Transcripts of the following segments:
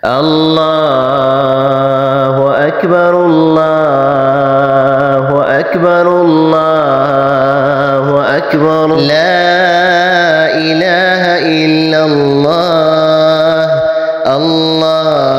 الله أكبر الله أكبر الله أكبر لا إله إلا الله الله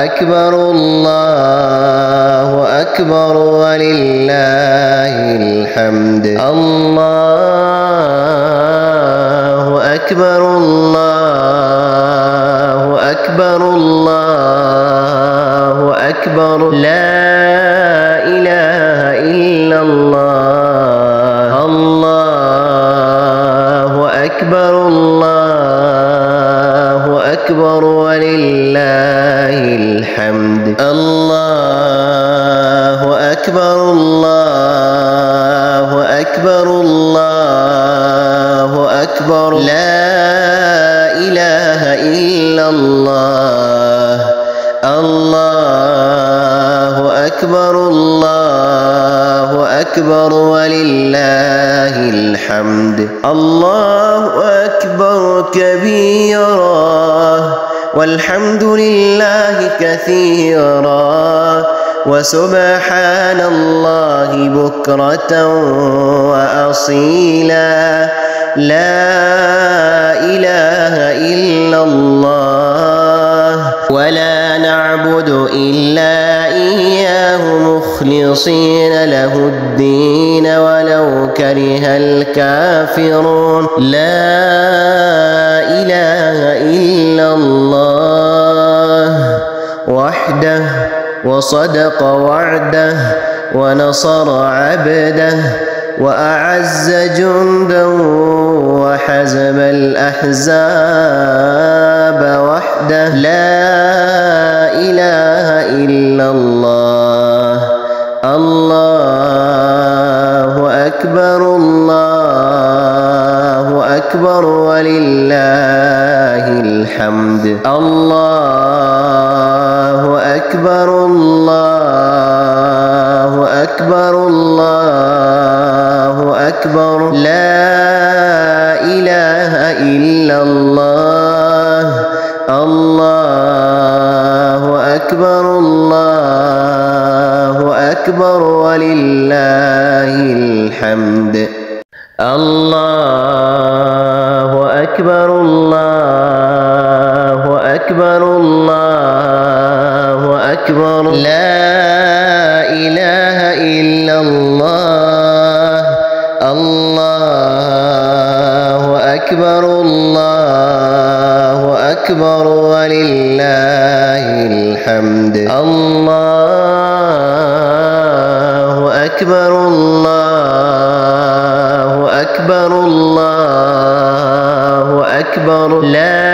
أكبر الله أكبر ولله الحمد الله أكبر الله أكبر الله أكبر لا إله إلا الله الله أكبر الله أكبر ولله الحمد الله أكبر الله أكبر الله أكبر لا إله إلا الله الله أكبر الله أكبر ولله الحمد الله أكبر كبيرا والحمد لله كثيرا وسبحان الله بكرة وأصيلا لا إله إلا الله ولا نعبد إلا إياه مخلصين له الدين ولو كره الكافرون لا إله إلا الله وحده وصدق وعده ونصر عبده وأعز جنده وحزم الأحزاب وحده لا إله إلا الله الله أكبر الله أكبر ولله الحمد الله أكبر الله أكبر الله أكبر لا إله إلا الله الله أكبر الله أكبر ولله الحمد الله أكبر الله أكبر الله أكبر لا إله إلا الله الله أكبر الله أكبر ولله الحمد الله أكبر الله أكبر الله أكبر لا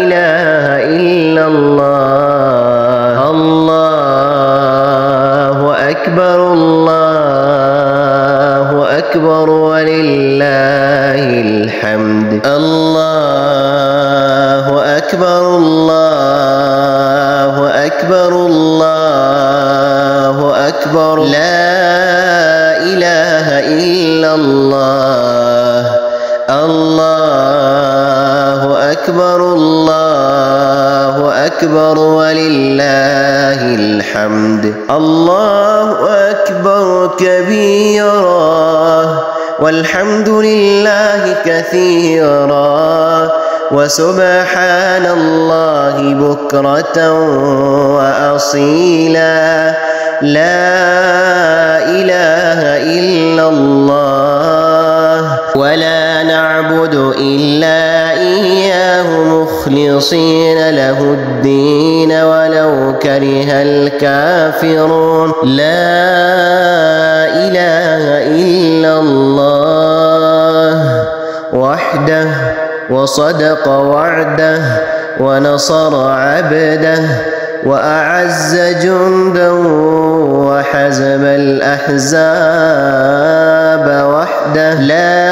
إله إلا الله الله أكبر الله أكبر ولله الحمد الله أكبر الله أكبر الله أكبر لا إله إلا الله الله أكبر الله أكبر ولله الحمد الله أكبر كبيرا والحمد لله كثيرا وسبحان الله بكرة وأصيلا لا إله إلا الله ولا نعبد إلا إياه مخلصين له الدين ولو كره الكافرون لا إله إلا الله وحده وصدق وعده ونصر عبده وأعز جنده وحزم الأحزاب وحده لا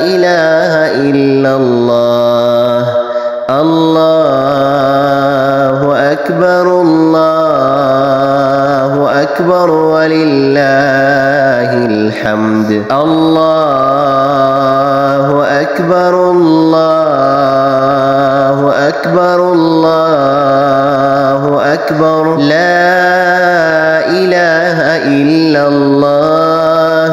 إله إلا الله الله أكبر الله أكبر ولله الحمد الله أكبر الله أكبر الله أكبر لا إله إلا الله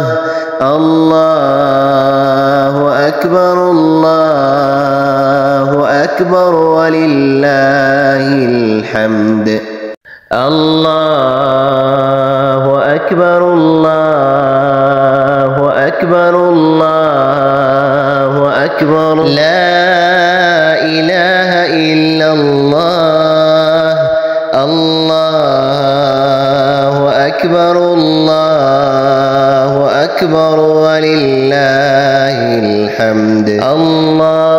الله أكبر الله أكبر ولله الحمد الله أكبر الله أكبر الله أكبر لا إله إلا الله الله أكبر الله أكبر ولله الحمد الله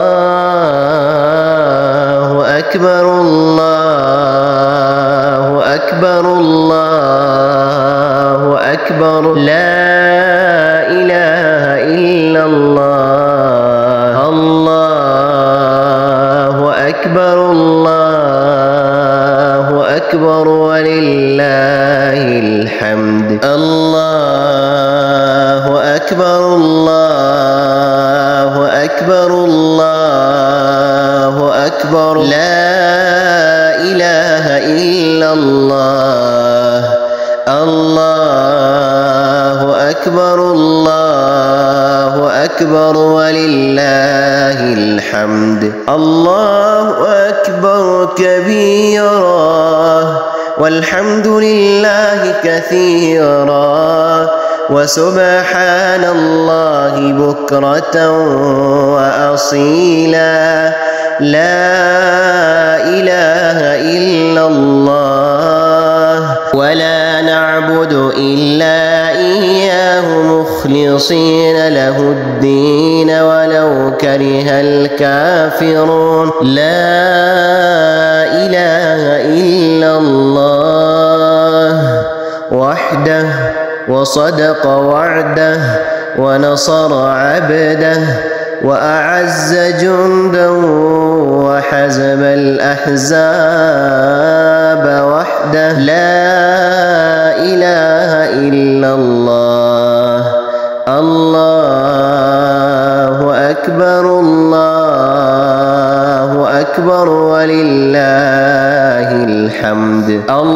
أكبر الله أكبر الله أكبر لا إله إلا الله الله أكبر الله أكبر ولله الحمد الله أكبر الله أكبر الله أكبر لا إله إلا الله الله أكبر الله أكبر ولله الحمد الله أكبر كبيرا والحمد لله كثيرا وسبحان الله بكرة وأصيلا لا إله إلا الله ولا نعبد إلا إياه مخلصين له الدين ولو كره الكافرون لا إله إلا الله وحده وصدق وعده ونصر عبده وأعز جنده وحزم الأحزاب وحده لا إله إلا الله الله أكبر الله أكبر ولله الحمد الله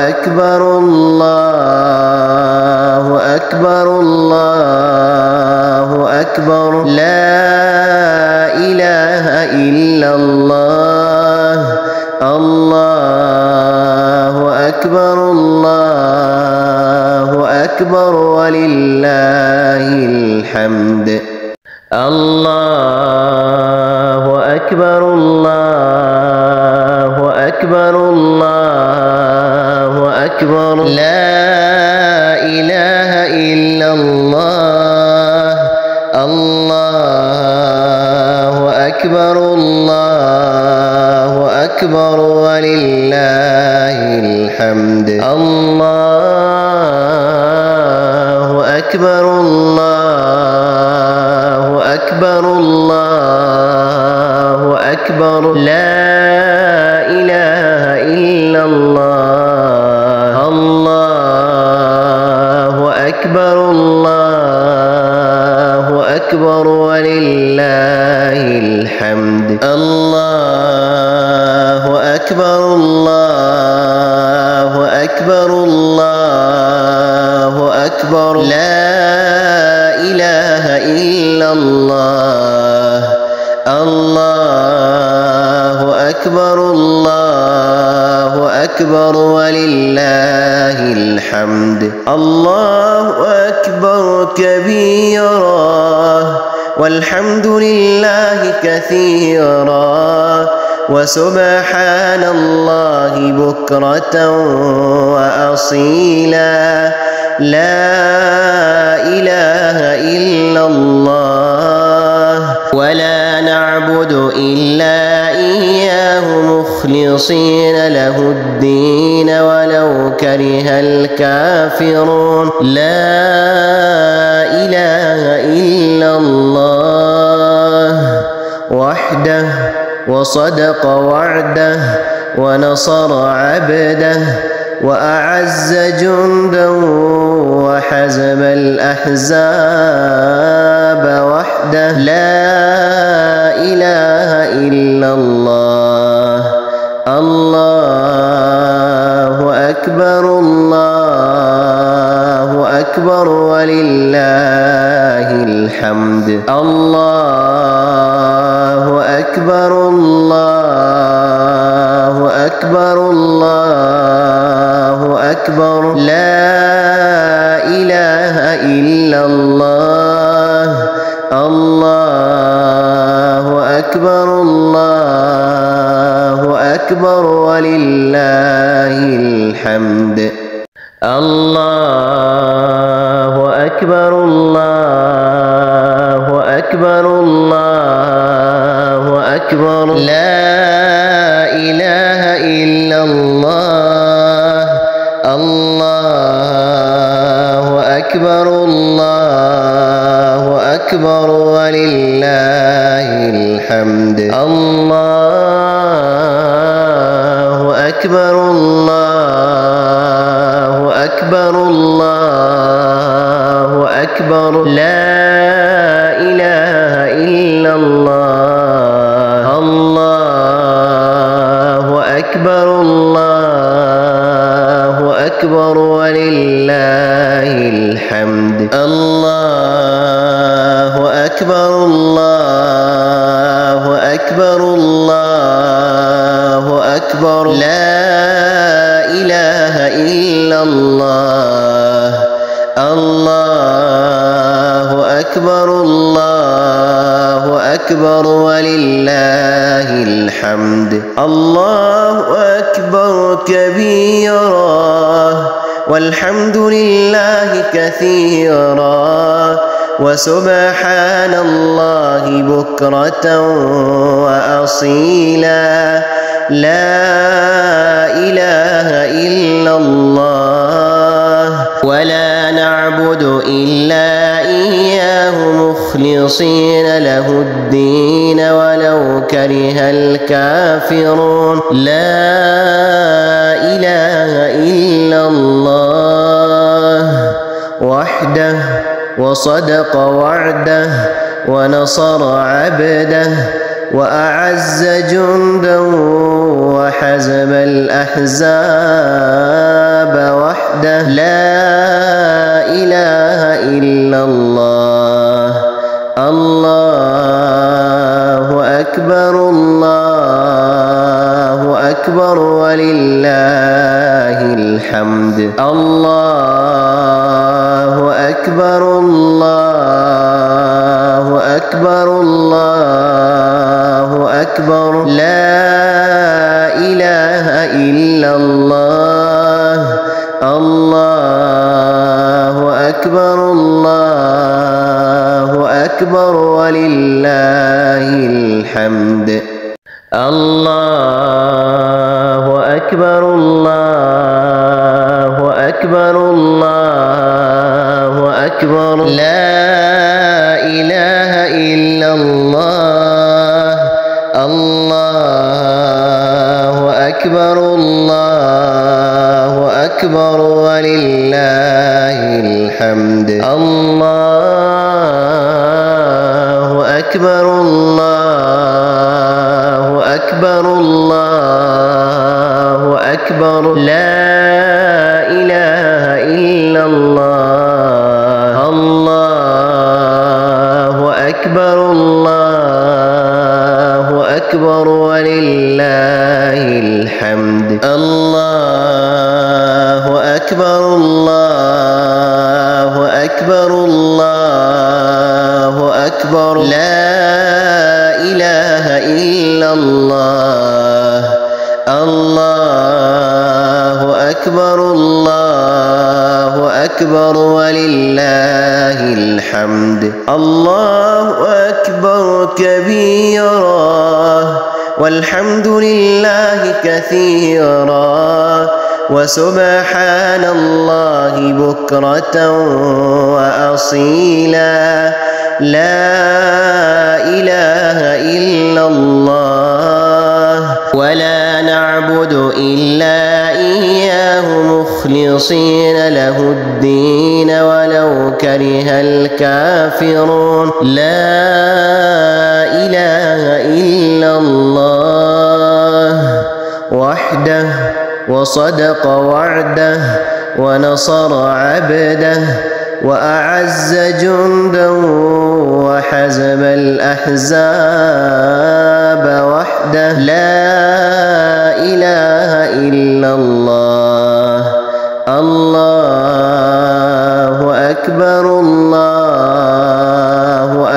أكبر الله أكبر الله أكبر لا إله إلا الله الله أكبر الله أكبر ولله الحمد الله أكبر الله أكبر الله أكبر لا إله إلا الله الله أكبر الله أكبر ولله الحمد الله أكبر الله أكبر الله أكبر لا إله إلا الله الله أكبر الله أكبر ولله الحمد الله أكبر الله أكبر الله أكبر لا إله إلا الله الله أكبر الله أكبر ولله الحمد الله أكبر كبيرا والحمد لله كثيرا وسبحان الله بكرة وأصيلا لا إله إلا الله ولا نعبد إلا إياه مخلصين له الدين ولو كره الكافرون لا إله إلا الله وحده وصدق وعده ونصر عبده وأعز جندا وحزم الأحزاب وحده. لا إله إلا الله. الله أكبر الله أكبر ولله الحمد. الله أكبر الله أكبر الله أكبر. لا إله إلا الله. الله أكبر الله أكبر ولله الحمد. الله أكبر الله أكبر الله أكبر. لا إله إلا الله. الله أكبر الله أكبر ولله الحمد. الله أكبر الله أكبر الله أكبر. لا إله إلا الله. الله أكبر الله أكبر ولله الحمد. الله أكبر الله أكبر الله أكبر. لا إله إلا الله. الله أكبر الله أكبر ولله الحمد. الله أكبر كبيرا والحمد لله كثيرا وسبحان الله بكرة وأصيلا. لا إله إلا الله. ولا نعبد إلا إياه مخلصين له الدين ولو كره الكافرون. لا إله إلا الله وحده وصدق وعده ونصر عبده وأعز جندا وحزم الأحزاب وحده. لا إله إلا الله. الله أكبر الله أكبر ولله الحمد. الله أكبر الله أكبر الله أكبر. لا إله إلا الله. الله أكبر الله أكبر ولله الحمد. الله أكبر الله أكبر الله أكبر. لا إله إلا الله. الله أكبر الله أكبر ولله الحمد. الله أكبر الله أكبر الله أكبر. لا إله إلا الله. الله أكبر الله أكبر ولله الحمد. الله أكبر الله أكبر الله أكبر. لا إله إلا الله. الله أكبر الله أكبر ولله الحمد. الله أكبر كبيرا والحمد لله كثيرا وسبحان الله بكرة وأصيلا. لا إله إلا الله. ولا نعبد إلا إياه مخلصين له الدين ولو كره الكافرون. لا إله إلا الله وحده وصدق وعده ونصر عبده وأعز جندا وحزم الأحزاب وحده. لا إله إلا الله. الله أكبر الله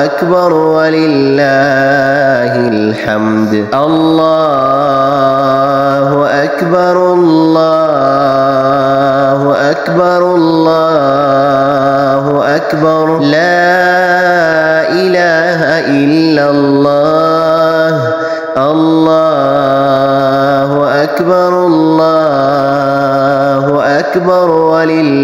أكبر ولله الحمد. الله أكبر الله أكبر الله أكبر. لا إله إلا الله. الله أكبر الله أكبر ولله